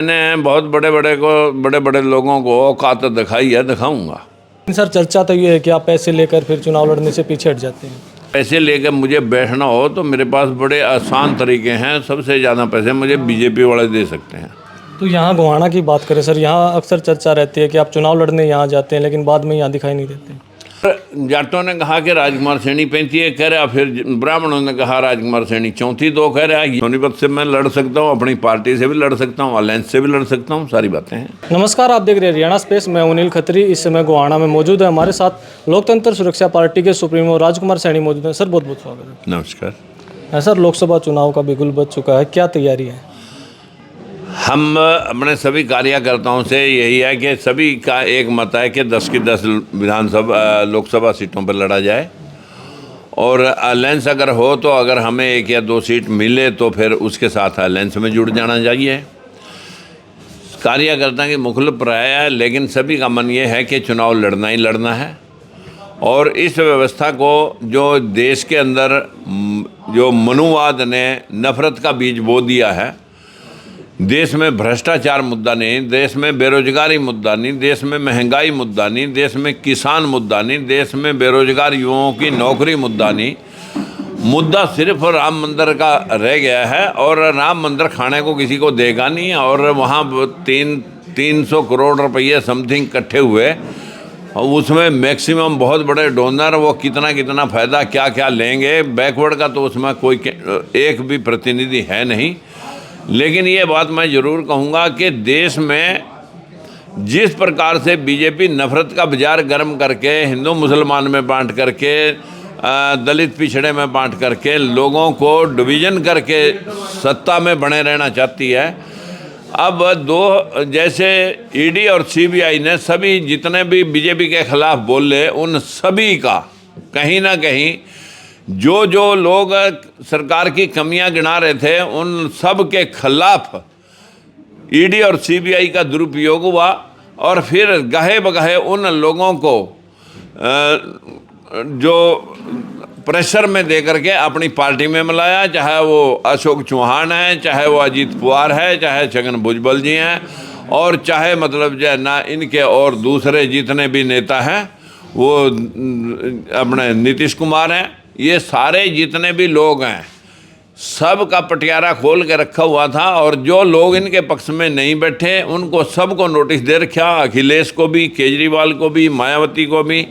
मैंने बहुत बड़े बड़े लोगों को औकात दिखाई है, दिखाऊंगा। सर चर्चा तो ये है कि आप पैसे लेकर फिर चुनाव लड़ने से पीछे हट जाते हैं। पैसे लेकर मुझे बैठना हो तो मेरे पास बड़े आसान तरीके हैं। सबसे ज़्यादा पैसे मुझे बीजेपी वाले दे सकते हैं। तो यहाँ गोहाना की बात करें सर, यहाँ अक्सर चर्चा रहती है कि आप चुनाव लड़ने यहाँ जाते हैं लेकिन बाद में यहाँ दिखाई नहीं देते। जाटों ने कहा कि राजकुमार सैनी 35 कह रहा, फिर ब्राह्मणों ने कहा राजकुमार सैनी 34 कह रहा है। सोनीपत से मैं लड़ सकता हूँ, अपनी पार्टी से भी लड़ सकता हूँ, अलायंस से भी लड़ सकता हूँ, सारी बातें हैं। नमस्कार, आप देख रहे हैं हरियाणा स्पेस। मैं अनिल खत्री। इस समय गोहाना में मौजूद है, हमारे साथ लोकतंत्र सुरक्षा पार्टी के सुप्रीमो राजकुमार सैनी मौजूद हैं। सर बहुत बहुत स्वागत है। नमस्कार। सर लोकसभा चुनाव का बिगुल बज चुका है, क्या तैयारी है? हम अपने सभी कार्यकर्ताओं से यही है कि सभी का एक मत है कि 10 की 10 विधानसभा लोकसभा सीटों पर लड़ा जाए, और अलायंस अगर हो तो अगर हमें 1 या 2 सीट मिले तो फिर उसके साथ अलायंस में जुड़ जाना चाहिए। कार्यकर्ता की मुख्तलिफ राय है, लेकिन सभी का मन ये है कि चुनाव लड़ना ही लड़ना है। और इस व्यवस्था को जो देश के अंदर जो मनुवाद ने नफ़रत का बीज बो दिया है, देश में भ्रष्टाचार मुद्दा नहीं, देश में बेरोजगारी मुद्दा नहीं, देश में महंगाई मुद्दा नहीं, देश में किसान मुद्दा नहीं, देश में बेरोजगार युवाओं की नौकरी मुद्दा नहीं, मुद्दा सिर्फ राम मंदिर का रह गया है। और राम मंदिर खाने को किसी को देगा नहीं, और वहाँ 300 करोड़ रुपये समथिंग इकट्ठे हुए, उसमें मैक्सिमम बहुत बड़े डोनर वो कितना फ़ायदा क्या क्या लेंगे, बैकवर्ड का तो उसमें कोई एक भी प्रतिनिधि है नहीं। लेकिन ये बात मैं ज़रूर कहूँगा कि देश में जिस प्रकार से बीजेपी नफ़रत का बाजार गर्म करके हिंदू मुसलमान में बांट करके, दलित पिछड़े में बांट करके, लोगों को डिवीज़न करके सत्ता में बने रहना चाहती है, अब जैसे ईडी और सीबीआई ने सभी जितने भी बीजेपी के खिलाफ बोले, उन सभी का कहीं ना कहीं जो लोग सरकार की कमियां गिना रहे थे, उन सब के खिलाफ ईडी और सीबीआई का दुरुपयोग हुआ। और फिर गहे बगहे उन लोगों को जो प्रेशर में दे करके अपनी पार्टी में मिलाया, चाहे वो अशोक चौहान है, चाहे वो अजीत पवार है, चाहे छगन भुजबल जी हैं, और चाहे मतलब जो है ना इनके और दूसरे जितने भी नेता हैं, वो अपने नीतीश कुमार हैं, ये सारे जितने भी लोग हैं, सब का पटियारा खोल के रखा हुआ था। और जो लोग इनके पक्ष में नहीं बैठे उनको सबको नोटिस दे रखा, अखिलेश को भी, केजरीवाल को भी, मायावती को भी,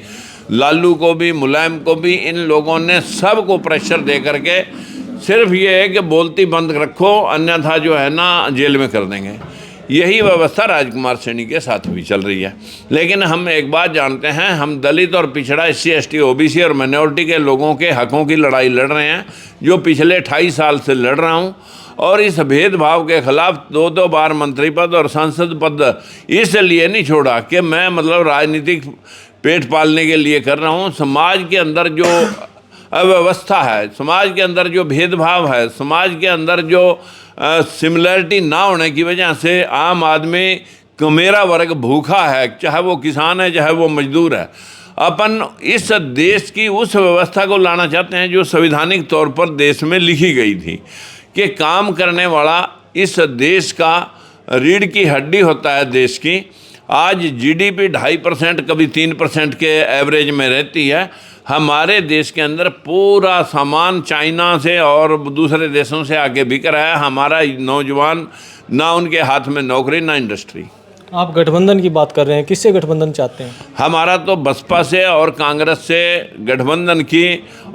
लालू को भी, मुलायम को भी, इन लोगों ने सबको प्रेशर दे करके सिर्फ ये है कि बोलती बंद रखो, अन्यथा जो है ना जेल में कर देंगे। यही व्यवस्था राजकुमार सैनी के साथ भी चल रही है। लेकिन हम एक बात जानते हैं, हम दलित और पिछड़ा, SC ST OBC और माइनॉरिटी के लोगों के हकों की लड़ाई लड़ रहे हैं, जो पिछले 28 साल से लड़ रहा हूं। और इस भेदभाव के खिलाफ 2 बार मंत्री पद और सांसद पद इसलिए नहीं छोड़ा कि मैं मतलब राजनीतिक पेट पालने के लिए कर रहा हूँ। समाज के अंदर जो अव्यवस्था है, समाज के अंदर जो भेदभाव है, समाज के अंदर जो सिमिलरिटी ना होने की वजह से आम आदमी मेरा वर्ग भूखा है, चाहे वो किसान है, चाहे वो मजदूर है। अपन इस देश की उस व्यवस्था को लाना चाहते हैं जो संवैधानिक तौर पर देश में लिखी गई थी कि काम करने वाला इस देश का रीढ़ की हड्डी होता है देश की। आज GDP 2.5%, कभी 3% के एवरेज में रहती है। हमारे देश के अंदर पूरा सामान चाइना से और दूसरे देशों से आके बिक रहा है। हमारा नौजवान, ना उनके हाथ में नौकरी, ना इंडस्ट्री। आप गठबंधन की बात कर रहे हैं, किससे गठबंधन चाहते हैं? हमारा तो बसपा से और कांग्रेस से गठबंधन की,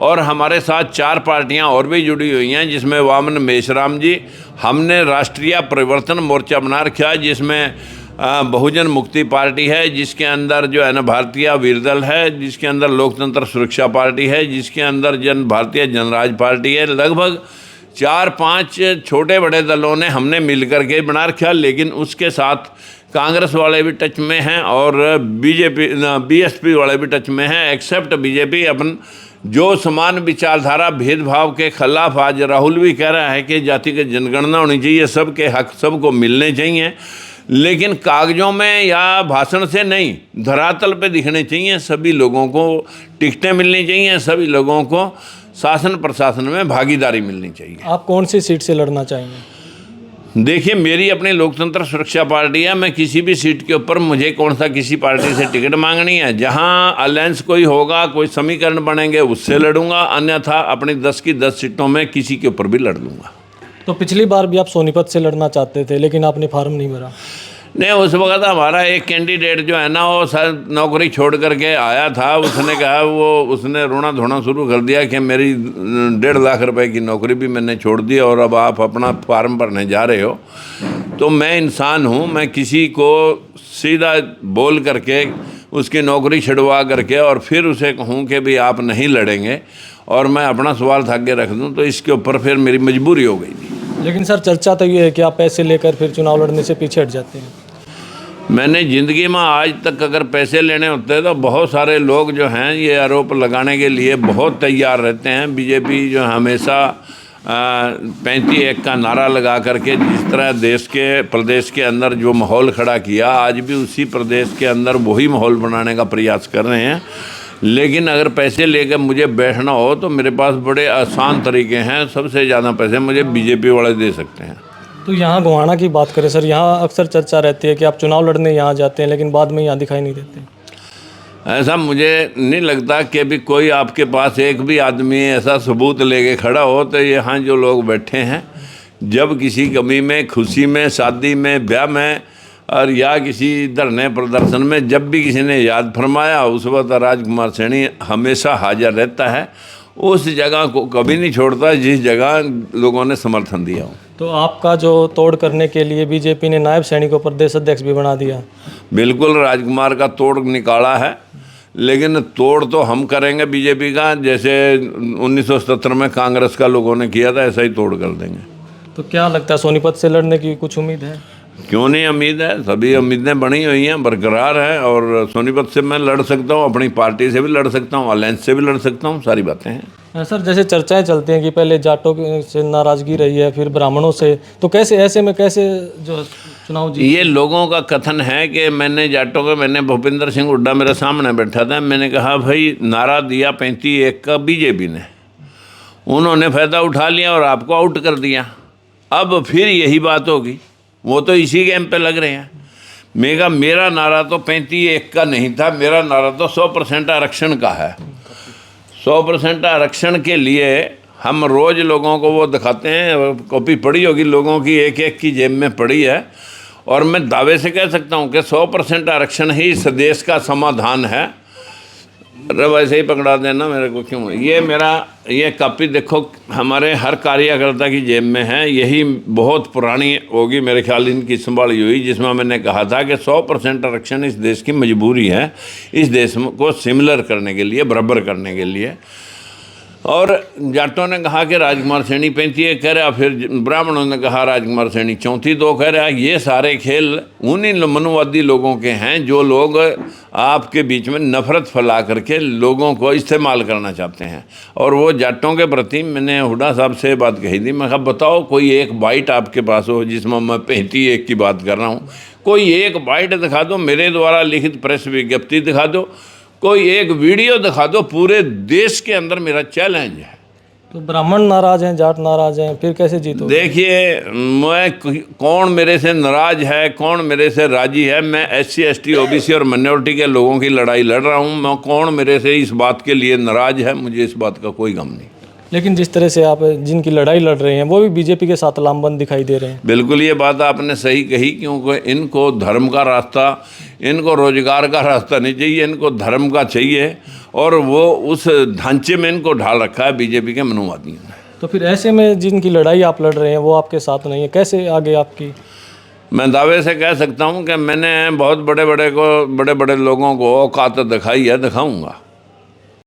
और हमारे साथ 4 पार्टियां और भी जुड़ी हुई हैं, जिसमें वामन मेश्राम जी, हमने राष्ट्रीय परिवर्तन मोर्चा बना रखा है, जिसमें बहुजन मुक्ति पार्टी है, जिसके अंदर जो है ना भारतीय वीरदल है, जिसके अंदर लोकतंत्र सुरक्षा पार्टी है, जिसके अंदर भारतीय जनराज पार्टी है। लगभग 4-5 छोटे बड़े दलों ने हमने मिल करके बना रखा। लेकिन उसके साथ कांग्रेस वाले भी टच में हैं और BSP वाले भी टच में हैं, एक्सेप्ट बीजेपी। अपन जो समान विचारधारा भेदभाव के खिलाफ, आज राहुल भी कह रहा है कि जातिगत जनगणना होनी चाहिए, सबके हक सबको मिलने चाहिए, लेकिन कागजों में या भाषण से नहीं, धरातल पे दिखने चाहिए। सभी लोगों को टिकटें मिलनी चाहिए, सभी लोगों को शासन प्रशासन में भागीदारी मिलनी चाहिए। आप कौन सी सीट से लड़ना चाहेंगे? देखिए, मेरी अपनी लोकतंत्र सुरक्षा पार्टी है। मैं किसी भी सीट के ऊपर, मुझे कौन सा किसी पार्टी से टिकट मांगनी है, जहां अलायंस कोई होगा, कोई समीकरण बनेंगे, उससे लड़ूंगा, अन्यथा अपनी 10 की 10 सीटों में किसी के ऊपर भी लड़ लूँगा। तो पिछली बार भी आप सोनीपत से लड़ना चाहते थे, लेकिन आपने फार्म नहीं भरा। नहीं, उस वक्त हमारा एक कैंडिडेट जो है ना, वो शायद नौकरी छोड़ करके आया था। उसने कहा, उसने रोना धोना शुरू कर दिया कि मेरी 1.5 लाख रुपए की नौकरी भी मैंने छोड़ दी और अब आप अपना फार्म भरने जा रहे हो। तो मैं इंसान हूँ, मैं किसी को सीधा बोल करके उसकी नौकरी छुड़वा करके और फिर उसे कहूँ कि भाई आप नहीं लड़ेंगे और मैं अपना सवाल आगे रख दूँ, तो इसके ऊपर फिर मेरी मजबूरी हो गई थी। लेकिन सर, चर्चा तो ये है कि आप पैसे लेकर फिर चुनाव लड़ने से पीछे हट जाते हैं। मैंने ज़िंदगी में आज तक अगर पैसे लेने होते तो बहुत सारे लोग जो हैं ये आरोप लगाने के लिए बहुत तैयार रहते हैं। बीजेपी जो हमेशा 35-1 का नारा लगा करके जिस तरह देश के प्रदेश के अंदर जो माहौल खड़ा किया, आज भी उसी प्रदेश के अंदर वही माहौल बनाने का प्रयास कर रहे हैं। लेकिन अगर पैसे लेकर मुझे बैठना हो तो मेरे पास बड़े आसान तरीके हैं। सबसे ज़्यादा पैसे मुझे बीजेपी वाले दे सकते हैं। तो यहाँ गोहाना की बात करें सर, यहाँ अक्सर चर्चा रहती है कि आप चुनाव लड़ने यहाँ जाते हैं लेकिन बाद में यहाँ दिखाई नहीं देते। ऐसा मुझे नहीं लगता कि भी कोई आपके पास एक भी आदमी ऐसा सबूत लेके खड़ा हो। तो यहाँ जो लोग बैठे हैं, जब किसी कमी में, खुशी में, शादी में, ब्याह में और या किसी धरने प्रदर्शन में जब भी किसी ने याद फरमाया, उस वक्त राजकुमार सैनी हमेशा हाजिर रहता है। उस जगह को कभी नहीं छोड़ता जिस जगह लोगों ने समर्थन दिया हो। तो आपका जो तोड़ करने के लिए बीजेपी ने नायब सैनी को प्रदेश अध्यक्ष भी बना दिया। बिल्कुल, राजकुमार का तोड़ निकाला है, लेकिन तोड़ तो हम करेंगे बीजेपी का, जैसे 1977 में कांग्रेस का लोगों ने किया था, ऐसा ही तोड़ कर देंगे। तो क्या लगता है, सोनीपत से लड़ने की कुछ उम्मीद है? क्यों नहीं उम्मीद है, सभी उम्मीदें बनी हुई हैं, बरकरार हैं। और सोनीपत से मैं लड़ सकता हूँ, अपनी पार्टी से भी लड़ सकता हूँ, अलायंस से भी लड़ सकता हूँ, सारी बातें हैं। सर, जैसे चर्चाएं चलती हैं कि पहले जाटों से नाराज़गी रही है, फिर ब्राह्मणों से, तो कैसे ऐसे में कैसे जो चुनाव जीत? ये लोगों का कथन है कि मैंने जाटों का, मैंने भूपेंद्र सिंह हुड्डा मेरे सामने बैठा था, मैंने कहा भाई नारा दिया 35-1 का बीजेपी ने, उन्होंने फ़ायदा उठा लिया और आपको आउट कर दिया। अब फिर यही बात होगी, वो तो इसी गेम पे लग रहे हैं। मेरा नारा तो 35-1 का नहीं था, मेरा नारा तो 100% आरक्षण का है। 100% आरक्षण के लिए हम रोज़ लोगों को वो दिखाते हैं, कॉपी पड़ी होगी लोगों की, एक की जेब में पड़ी है। और मैं दावे से कह सकता हूँ कि 100% आरक्षण ही इस देश का समाधान है। अरे वैसे ही पकड़ा देना मेरे को क्यों? ये कॉपी देखो, हमारे हर कार्यकर्ता की जेब में है। यही बहुत पुरानी होगी मेरे ख्याल, इनकी संभाली हुई, जिसमें मैंने कहा था कि 100% आरक्षण इस देश की मजबूरी है, इस देश को सिमिलर करने के लिए, बराबर करने के लिए। और जाटों ने कहा कि राजकुमार सैनी 35 कह रहा, फिर ब्राह्मणों ने कहा राजकुमार सैनी 34-2 कह रहा। ये सारे खेल उन्हीं मनुवादी लोगों के हैं जो लोग आपके बीच में नफरत फैला करके लोगों को इस्तेमाल करना चाहते हैं। और वो जाटों के प्रति मैंने हुड्डा साहब से बात कही थी, मैं कहा बताओ कोई एक बाइट आपके पास हो जिसमें मैं 35-1 की बात कर रहा हूँ, कोई एक बाइट दिखा दो, मेरे द्वारा लिखित प्रेस विज्ञप्ति दिखा दो, कोई एक वीडियो दिखा दो, पूरे देश के अंदर मेरा चैलेंज है। तो ब्राह्मण नाराज हैं, जाट नाराज हैं, फिर कैसे जीतो? देखिए, मैं कौन मेरे से नाराज है, कौन मेरे से राजी है? मैं SC ST OBC और माइनॉरिटी के लोगों की लड़ाई लड़ रहा हूँ। मैं कौन मेरे से इस बात के लिए नाराज है? मुझे इस बात का कोई गम नहीं। लेकिन जिस तरह से आप जिनकी लड़ाई लड़ रहे हैं वो भी बीजेपी के साथ लामबंद दिखाई दे रहे हैं। बिल्कुल, ये बात आपने सही कही, क्योंकि इनको धर्म का रास्ता, इनको रोजगार का रास्ता नहीं चाहिए, इनको धर्म का चाहिए। और वो उस ढांचे में इनको ढाल रखा है बीजेपी के मनुवादियों ने। तो फिर ऐसे में जिनकी लड़ाई आप लड़ रहे हैं वो आपके साथ नहीं है, कैसे आगे आपकी? मैं दावे से कह सकता हूँ कि मैंने बहुत बड़े बड़े लोगों को औकात दिखाई है, दिखाऊँगा।